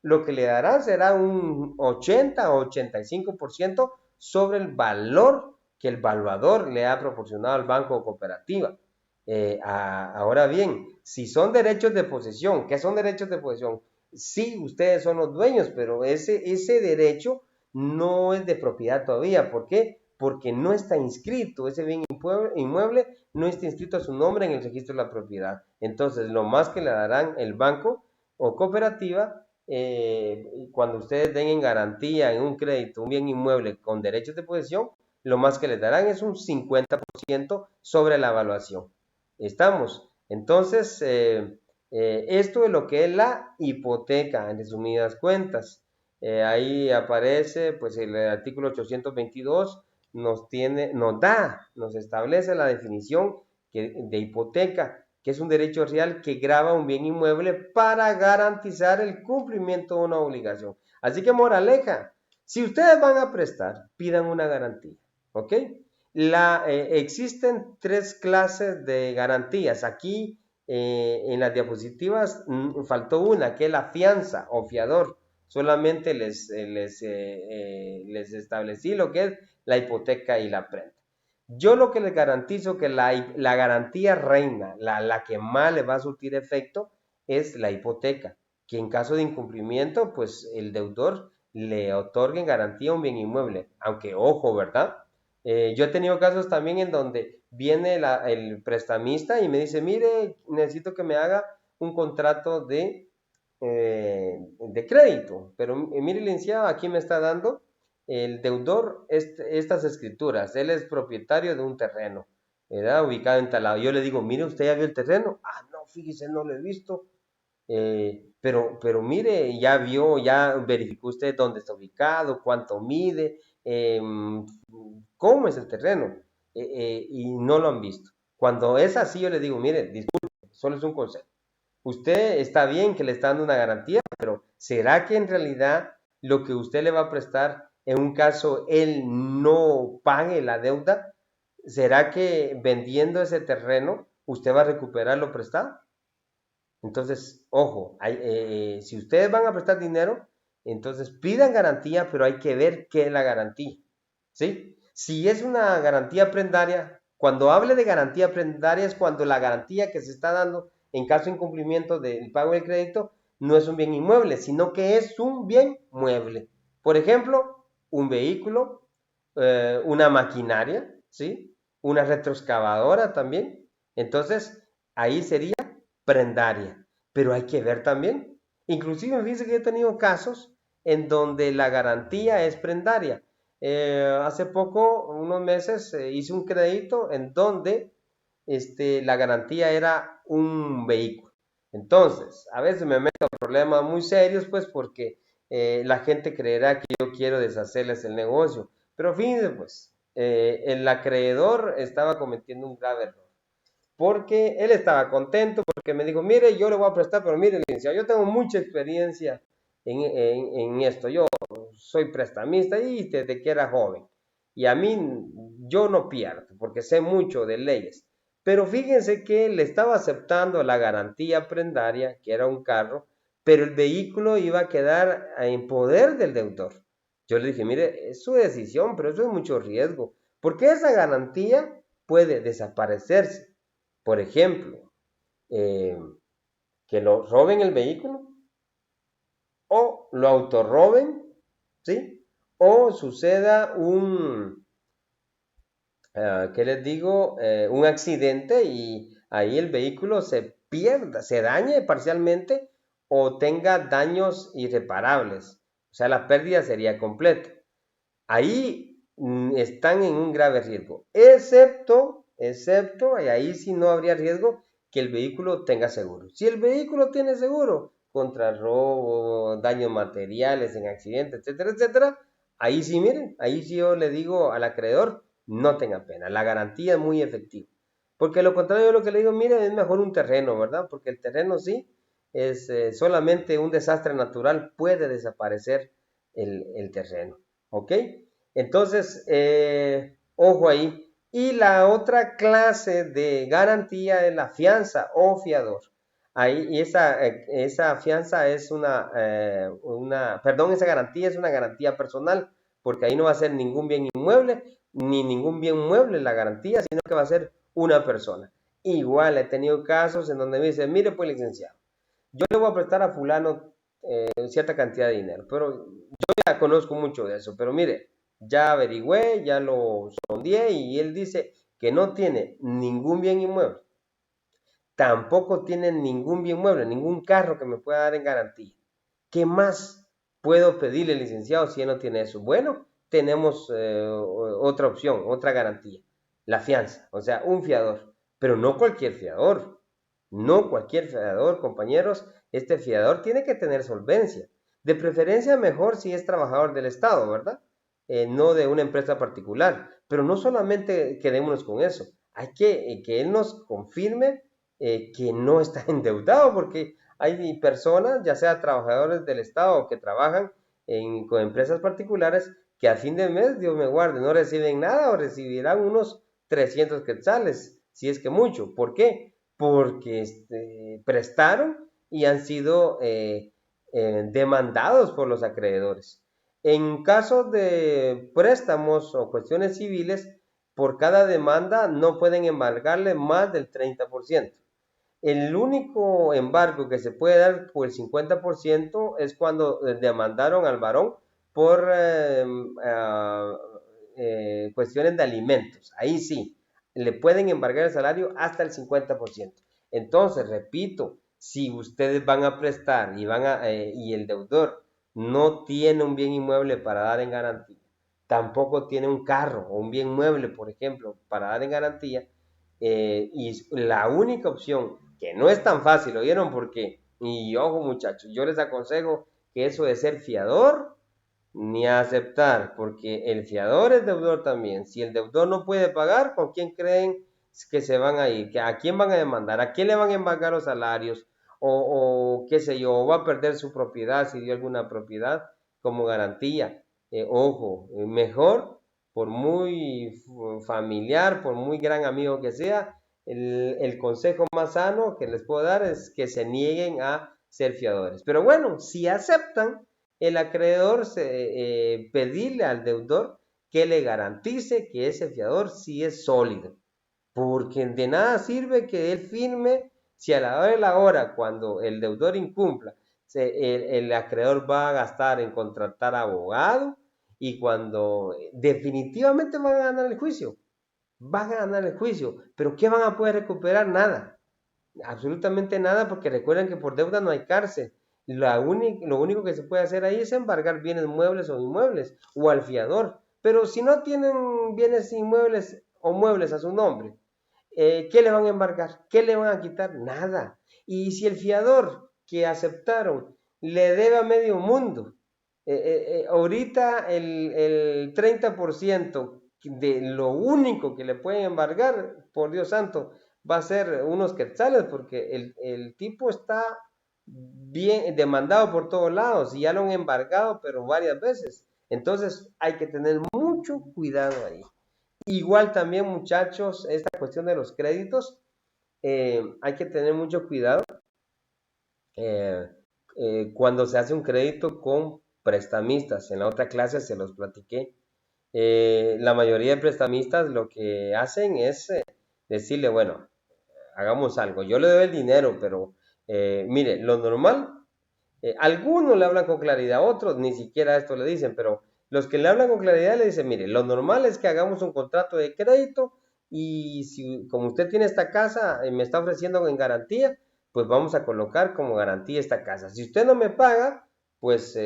lo que le darán será un 80 o 85% sobre el valor que el valuador le ha proporcionado al banco o cooperativa. Ahora bien, si son derechos de posesión, ¿qué son derechos de posesión? Sí, ustedes son los dueños, pero ese derecho no es de propiedad todavía. ¿Por qué? Porque no está inscrito, ese bien inmueble no está inscrito a su nombre en el registro de la propiedad. Entonces, lo más que le darán el banco o cooperativa, cuando ustedes den en garantía en un crédito un bien inmueble con derechos de posesión, lo más que les darán es un 50% sobre la evaluación. ¿Estamos? Entonces, esto es lo que es la hipoteca, en resumidas cuentas. Ahí aparece, pues el artículo 822 nos establece la definición de hipoteca, que es un derecho real que grava un bien inmueble para garantizar el cumplimiento de una obligación. Así que moraleja, si ustedes van a prestar, pidan una garantía, ¿ok? Existen tres clases de garantías. Aquí en las diapositivas faltó una, que es la fianza o fiador. Solamente les establecí lo que es la hipoteca y la prenda. Yo lo que les garantizo que la garantía reina, la que más le va a surtir efecto, es la hipoteca, que en caso de incumplimiento, pues el deudor le otorgue en garantía un bien inmueble. Aunque, ojo, ¿verdad? Yo he tenido casos también en donde viene el prestamista y me dice, mire, necesito que me haga un contrato de de crédito. Pero mire, licenciado, aquí me está dando el deudor estas escrituras. Él es propietario de un terreno, ¿verdad? Ubicado en tal lado. Yo le digo, mire, ¿usted ya vio el terreno? Ah, no, fíjese, no lo he visto. Pero mire, ya vio, ya verificó usted dónde está ubicado, cuánto mide, cómo es el terreno, y no lo han visto. Cuando es así, yo le digo, mire, disculpe, solo es un consejo. Usted está bien que le está dando una garantía, pero ¿será que en realidad lo que usted le va a prestar, en un caso él no pague la deuda, será que vendiendo ese terreno usted va a recuperar lo prestado? Entonces, ojo, si ustedes van a prestar dinero, entonces pidan garantía, pero hay que ver qué es la garantía, ¿sí? Si es una garantía prendaria, cuando hable de garantía prendaria es cuando la garantía que se está dando en caso de incumplimiento del pago del crédito no es un bien inmueble, sino que es un bien mueble. Por ejemplo, un vehículo, una maquinaria, ¿sí? Una retroexcavadora también. Entonces, ahí sería prendaria. Pero hay que ver también. Inclusive, fíjense que he tenido casos en donde la garantía es prendaria. Hace poco, unos meses, hice un crédito en donde la garantía era un vehículo. Entonces, a veces me meto en problemas muy serios, pues porque la gente creerá que yo quiero deshacerles el negocio. Pero fíjense, pues, el acreedor estaba cometiendo un grave error porque él estaba contento, porque me dijo, mire, yo le voy a prestar, pero mire, licenciado, yo tengo mucha experiencia en esto, yo soy prestamista y desde que era joven, y a mí yo no pierdo, porque sé mucho de leyes, pero fíjense que le estaba aceptando la garantía prendaria, que era un carro, pero el vehículo iba a quedar en poder del deudor. Yo le dije, mire, es su decisión, pero eso es mucho riesgo, porque esa garantía puede desaparecerse. Por ejemplo, eh, que lo roben el vehículo o lo autorroben, ¿sí? O suceda ¿qué les digo? Un accidente y ahí el vehículo se pierda, se dañe parcialmente o tenga daños irreparables. O sea, la pérdida sería completa. Ahí están en un grave riesgo, excepto, y ahí sí no habría riesgo que el vehículo tenga seguro. Si el vehículo tiene seguro contra robo, daños materiales en accidentes, etcétera, etcétera, ahí sí, miren, ahí sí yo le digo al acreedor, no tenga pena, la garantía es muy efectiva. Porque lo contrario, lo que le digo, miren, es mejor un terreno, ¿verdad? Porque el terreno sí es solamente un desastre natural, puede desaparecer el terreno. ¿Ok? Entonces, ojo ahí. Y la otra clase de garantía es la fianza o fiador. Ahí, y esa fianza es perdón, esa garantía es una garantía personal, porque ahí no va a ser ningún bien inmueble, ni ningún bien mueble la garantía, sino que va a ser una persona. Igual he tenido casos en donde me dicen, mire pues licenciado, yo le voy a prestar a fulano cierta cantidad de dinero, pero ya conozco mucho de eso, pero mire, ya averigüé, ya lo sondeé y él dice que no tiene ningún bien inmueble, tampoco tiene ningún bien inmueble, ningún carro que me pueda dar en garantía. ¿Qué más puedo pedirle, licenciado, si él no tiene eso? Bueno, tenemos otra opción, otra garantía, la fianza, o sea, un fiador, pero no cualquier fiador, no cualquier fiador, compañeros, este fiador tiene que tener solvencia, de preferencia mejor si es trabajador del Estado, ¿verdad? No de una empresa particular, pero no solamente quedémonos con eso, hay que él nos confirme que no está endeudado, porque hay personas, ya sea trabajadores del Estado o que trabajan con empresas particulares, que a fin de mes, Dios me guarde, no reciben nada o recibirán unos 300 quetzales, si es que mucho. ¿Por qué? Porque prestaron y han sido demandados por los acreedores. En caso de préstamos o cuestiones civiles, por cada demanda no pueden embargarle más del 30%. El único embargo que se puede dar por el 50% es cuando demandaron al varón por cuestiones de alimentos. Ahí sí, le pueden embargar el salario hasta el 50%. Entonces, repito, si ustedes van a prestar y el deudor no tiene un bien inmueble para dar en garantía, tampoco tiene un carro o un bien mueble, por ejemplo, para dar en garantía, y la única opción, que no es tan fácil, ¿oyeron? Porque, y ojo muchachos, yo les aconsejo que eso de ser fiador, ni aceptar, porque el fiador es deudor también. Si el deudor no puede pagar, ¿con quién creen que se van a ir? ¿A quién van a demandar? ¿A quién le van a embargar los salarios? O qué sé yo, o va a perder su propiedad si dio alguna propiedad como garantía. Ojo, mejor, por muy familiar, por muy gran amigo que sea, el consejo más sano que les puedo dar es que se nieguen a ser fiadores. Pero bueno, si aceptan, el acreedor pedirle al deudor que le garantice que ese fiador sí es sólido, porque de nada sirve que él firme si a la hora de la hora, cuando el deudor incumpla, el acreedor va a gastar en contratar abogado y cuando definitivamente van a ganar el juicio, van a ganar el juicio, pero ¿qué van a poder recuperar? Nada, absolutamente nada, porque recuerden que por deuda no hay cárcel. Lo único que se puede hacer ahí es embargar bienes muebles o inmuebles o al fiador. Pero si no tienen bienes inmuebles o muebles a su nombre, ¿qué le van a embargar? ¿Qué le van a quitar? Nada. Y si el fiador que aceptaron le debe a medio mundo, ahorita el 30% de lo único que le pueden embargar, por Dios santo, va a ser unos quetzales, porque el tipo está bien demandado por todos lados y ya lo han embargado, pero varias veces. Entonces hay que tener mucho cuidado ahí. Igual también, muchachos, esta cuestión de los créditos, hay que tener mucho cuidado eh, cuando se hace un crédito con prestamistas. En la otra clase se los platiqué. La mayoría de prestamistas lo que hacen es decirle, bueno, hagamos algo. Yo le doy el dinero, pero mire, lo normal, algunos le hablan con claridad, otros ni siquiera esto le dicen, pero los que le hablan con claridad le dicen, mire, lo normal es que hagamos un contrato de crédito y si como usted tiene esta casa y me está ofreciendo en garantía, pues vamos a colocar como garantía esta casa. Si usted no me paga, pues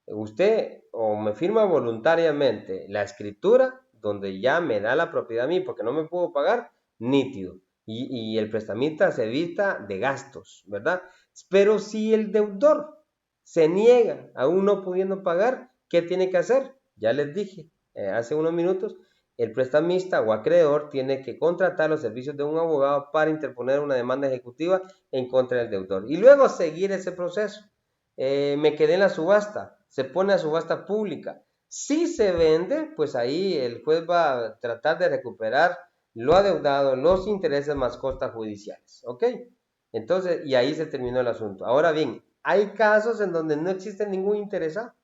usted o me firma voluntariamente la escritura donde ya me da la propiedad a mí porque no me puedo pagar, nítido. Y el prestamista se evita de gastos, ¿verdad? Pero si el deudor se niega aún no pudiendo pagar, ¿qué tiene que hacer? Ya les dije hace unos minutos, el prestamista o acreedor tiene que contratar los servicios de un abogado para interponer una demanda ejecutiva en contra del deudor y luego seguir ese proceso. Me quedé en la subasta, se pone a subasta pública. Si se vende, pues ahí el juez va a tratar de recuperar lo adeudado, los intereses más costas judiciales, ¿ok? Entonces, y ahí se terminó el asunto. Ahora bien, hay casos en donde no existe ningún interesado.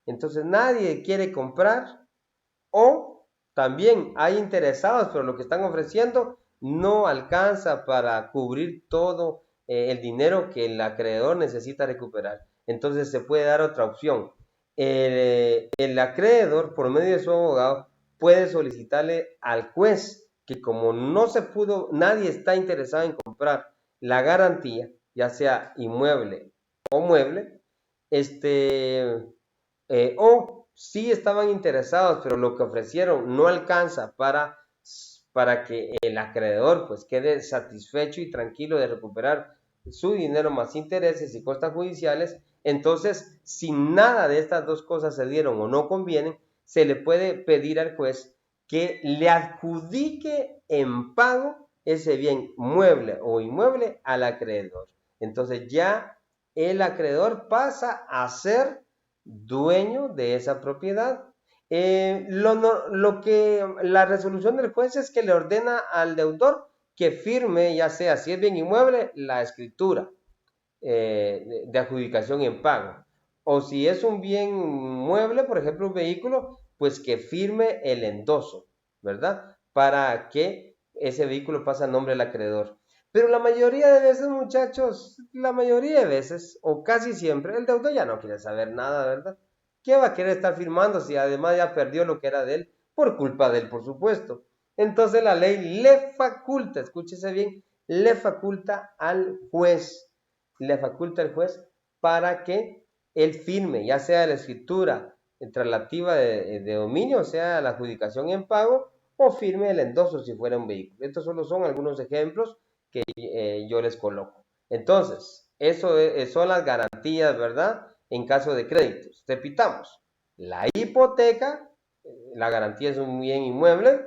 Entonces nadie quiere comprar o también hay interesados, pero lo que están ofreciendo no alcanza para cubrir todo el dinero que el acreedor necesita recuperar. Entonces se puede dar otra opción. El acreedor, por medio de su abogado, puede solicitarle al juez que como no se pudo, nadie está interesado en comprar la garantía, ya sea inmueble o mueble, o sí estaban interesados, pero lo que ofrecieron no alcanza para que el acreedor pues quede satisfecho y tranquilo de recuperar su dinero más intereses y costas judiciales. Entonces, si nada de estas dos cosas se dieron o no convienen, se le puede pedir al juez que le adjudique en pago ese bien mueble o inmueble al acreedor. Entonces ya el acreedor pasa a ser dueño de esa propiedad. La resolución del juez es que le ordena al deudor que firme, ya sea si es bien inmueble, la escritura de adjudicación en pago. O si es un bien mueble, por ejemplo, un vehículo, pues que firme el endoso, ¿verdad? Para que ese vehículo pase a nombre del acreedor. Pero la mayoría de veces, muchachos, la mayoría de veces, o casi siempre, el deudor ya no quiere saber nada, ¿verdad? ¿Qué va a querer estar firmando si además ya perdió lo que era de él? Por culpa de él, por supuesto. Entonces la ley le faculta, escúchese bien, le faculta al juez, para que él firme, ya sea la escritura traslativa de dominio, o sea, la adjudicación en pago, o firme el endoso si fuera un vehículo. Estos solo son algunos ejemplos que yo les coloco. Entonces, eso son las garantías, ¿verdad? En caso de créditos. Repitamos, la hipoteca, la garantía es un bien inmueble,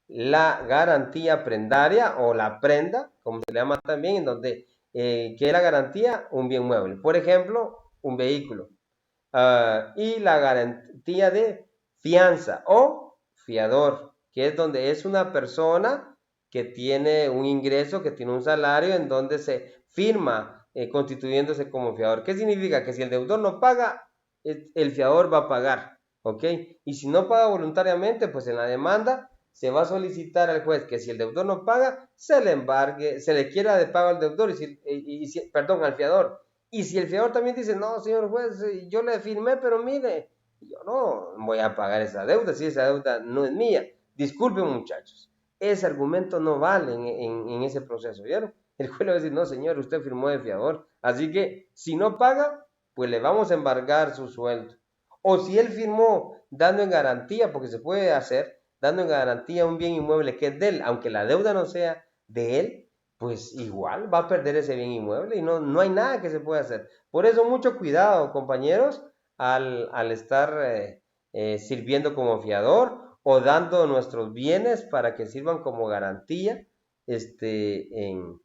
la garantía prendaria o la prenda, como se le llama también, en donde, ¿qué es la garantía? Un bien mueble. Por ejemplo, un vehículo. Y la garantía de fianza o fiador, que es donde es una persona que tiene un ingreso, que tiene un salario, en donde se firma constituyéndose como fiador. ¿Qué significa? Que si el deudor no paga, el fiador va a pagar, ¿ok? Y si no paga voluntariamente, pues en la demanda se va a solicitar al juez que si el deudor no paga, se le embargue, se le quiera de pago al deudor, perdón, al fiador. Y si el fiador también dice, no, señor juez, yo le firmé, pero mire, yo no voy a pagar esa deuda si esa deuda no es mía. Disculpen, muchachos, ese argumento no vale en ese proceso, ¿vieron? El juez le va a decir, no, señor, usted firmó de fiador, así que si no paga, pues le vamos a embargar su sueldo. O si él firmó dando en garantía, porque se puede hacer, dando en garantía un bien inmueble que es de él, aunque la deuda no sea de él, pues igual va a perder ese bien inmueble y no hay nada que se pueda hacer. Por eso mucho cuidado, compañeros, al estar sirviendo como fiador o dando nuestros bienes para que sirvan como garantía en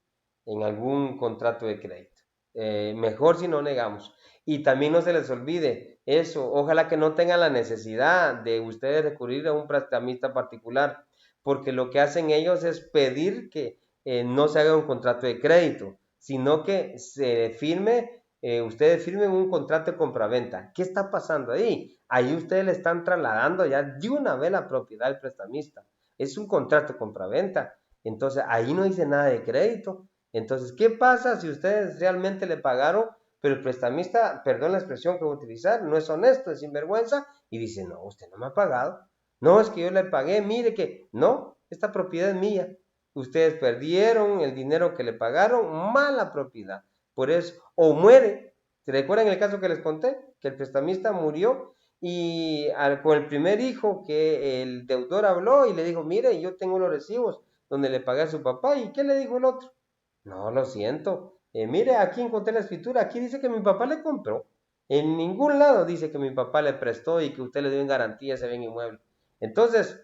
algún contrato de crédito. Mejor si no negamos. Y también no se les olvide eso, ojalá que no tengan la necesidad de ustedes recurrir a un prestamista particular, porque lo que hacen ellos es pedir que no se haga un contrato de crédito, sino que se firme, ustedes firmen un contrato de compraventa. ¿Qué está pasando ahí? Ahí ustedes le están trasladando ya de una vez la propiedad al prestamista. Es un contrato de compraventa. Entonces ahí no dice nada de crédito. Entonces, ¿qué pasa si ustedes realmente le pagaron, pero el prestamista, perdón la expresión que voy a utilizar, no es honesto, es sinvergüenza y dice, no, usted no me ha pagado? No, es que yo le pagué, mire que no, esta propiedad es mía. Ustedes perdieron el dinero que le pagaron, mala propiedad. Por eso, o muere. ¿Se recuerdan el caso que les conté? Que el prestamista murió y con el primer hijo que el deudor habló y le dijo, mire, yo tengo los recibos donde le pagué a su papá. ¿Y qué le dijo el otro? No, lo siento. Mire, aquí encontré la escritura. Aquí dice que mi papá le compró. En ningún lado dice que mi papá le prestó y que usted le dio en garantía ese bien inmueble. Entonces,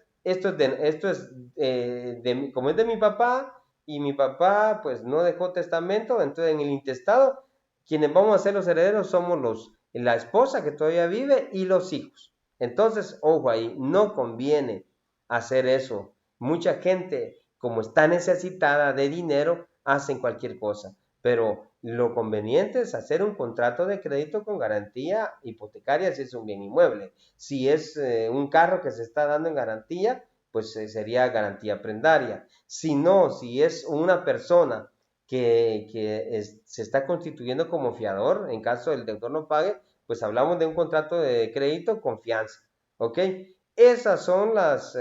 como es de mi papá y mi papá pues no dejó testamento, entonces en el intestado, quienes vamos a ser los herederos somos la esposa que todavía vive y los hijos. Entonces, ojo ahí, no conviene hacer eso. Mucha gente, como está necesitada de dinero, hacen cualquier cosa, pero lo conveniente es hacer un contrato de crédito con garantía hipotecaria si es un bien inmueble. Si es un carro que se está dando en garantía, pues sería garantía prendaria. Si no, si es una persona que se está constituyendo como fiador, en caso del deudor no pague, pues hablamos de un contrato de crédito con fianza. ¿Ok? Esas son las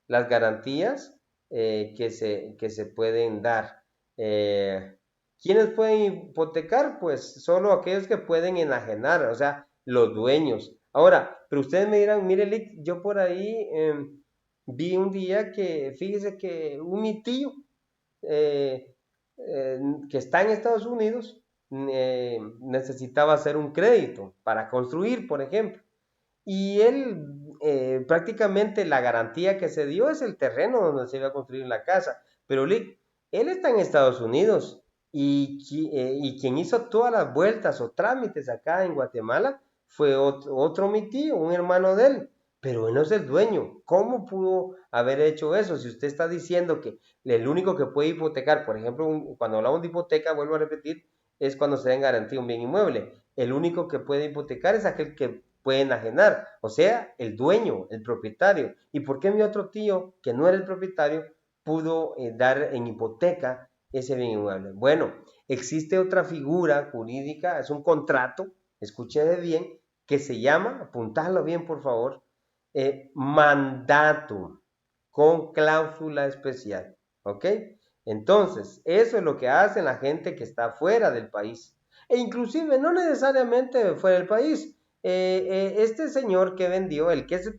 garantías que se pueden dar. ¿Quiénes pueden hipotecar? Pues solo aquellos que pueden enajenar, o sea, los dueños. Ahora, pero ustedes me dirán, mire, Lick, yo por ahí vi un día que, fíjese que mi tío eh, que está en Estados Unidos necesitaba hacer un crédito para construir, por ejemplo. Y él, prácticamente la garantía que se dio es el terreno donde se iba a construir la casa. Pero Lick, él está en Estados Unidos y quien hizo todas las vueltas o trámites acá en Guatemala fue otro mi tío, un hermano de él. Pero él no es el dueño. ¿Cómo pudo haber hecho eso? Si usted está diciendo que el único que puede hipotecar, por ejemplo, cuando hablamos de hipoteca, vuelvo a repetir, es cuando se da en garantía un bien inmueble. El único que puede hipotecar es aquel que puede enajenar, o sea, el dueño, el propietario. ¿Y por qué mi otro tío, que no era el propietario, pudo dar en hipoteca ese bien inmueble? Bueno, existe otra figura jurídica, es un contrato, escuche bien, que se llama, apuntadlo bien por favor, mandato con cláusula especial, ¿ok? Entonces, eso es lo que hacen la gente que está fuera del país. E inclusive, no necesariamente fuera del país. Este señor que vendió, el que es el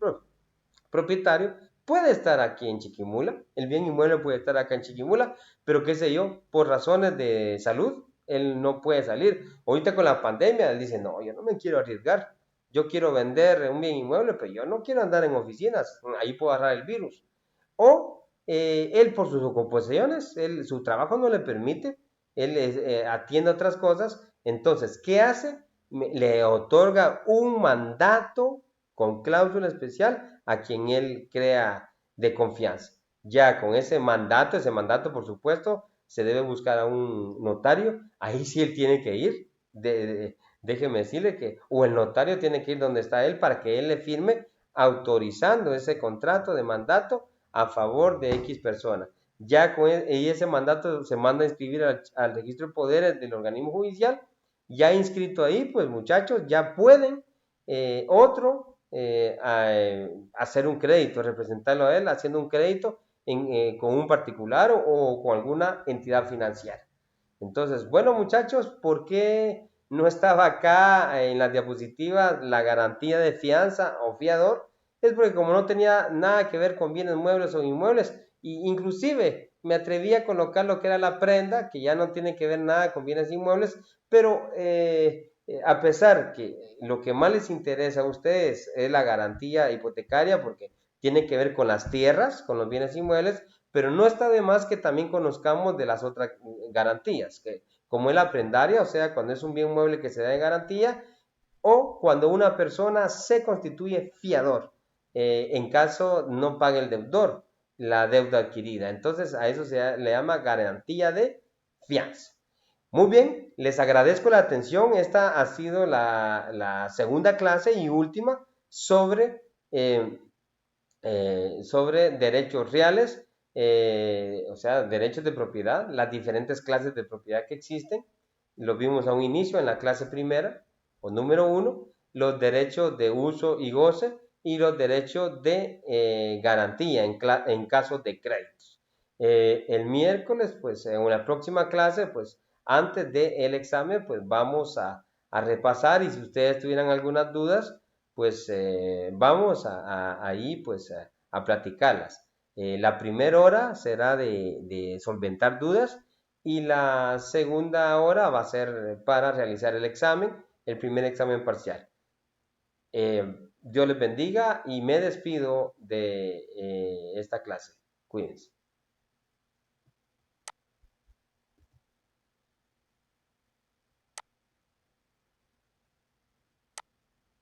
propietario, puede estar aquí en Chiquimula, el bien inmueble puede estar acá en Chiquimula, pero qué sé yo, por razones de salud, él no puede salir. Ahorita con la pandemia, él dice, no, yo no me quiero arriesgar, yo quiero vender un bien inmueble, pero yo no quiero andar en oficinas, ahí puedo agarrar el virus. O él por sus ocupaciones, su trabajo no le permite, él atiende otras cosas, entonces, ¿qué hace? Le otorga un mandato con cláusula especial a quien él crea de confianza. Ya con ese mandato por supuesto, se debe buscar a un notario, ahí sí él tiene que ir, déjeme decirle que, o el notario tiene que ir donde está él para que él le firme autorizando ese contrato de mandato a favor de X persona. Ya con y ese mandato se manda a inscribir al registro de poderes del organismo judicial, ya inscrito ahí, pues muchachos, ya pueden hacer un crédito, representarlo a él haciendo un crédito con un particular o con alguna entidad financiera. Entonces, bueno muchachos, ¿por qué no estaba acá en las diapositivas la garantía de fianza o fiador? Es porque como no tenía nada que ver con bienes muebles o inmuebles, y inclusive me atreví a colocar lo que era la prenda, que ya no tiene que ver nada con bienes inmuebles, pero a pesar que lo que más les interesa a ustedes es la garantía hipotecaria, porque tiene que ver con las tierras, con los bienes inmuebles, pero no está de más que también conozcamos de las otras garantías, que como es la prendaria, o sea, cuando es un bien mueble que se da en garantía, o cuando una persona se constituye fiador, en caso no pague el deudor la deuda adquirida. Entonces a eso se le llama garantía de fianza. Muy bien, les agradezco la atención. Esta ha sido la segunda clase y última sobre derechos reales, o sea, derechos de propiedad, las diferentes clases de propiedad que existen. Lo vimos a un inicio en la clase primera, o número uno, los derechos de uso y goce y los derechos de garantía en caso de créditos. El miércoles, pues en la próxima clase, pues antes del examen, pues vamos a repasar y si ustedes tuvieran algunas dudas, pues vamos ahí pues a platicarlas. La primera hora será de solventar dudas y la segunda hora va a ser para realizar el examen, el primer examen parcial. Dios les bendiga y me despido de esta clase. Cuídense.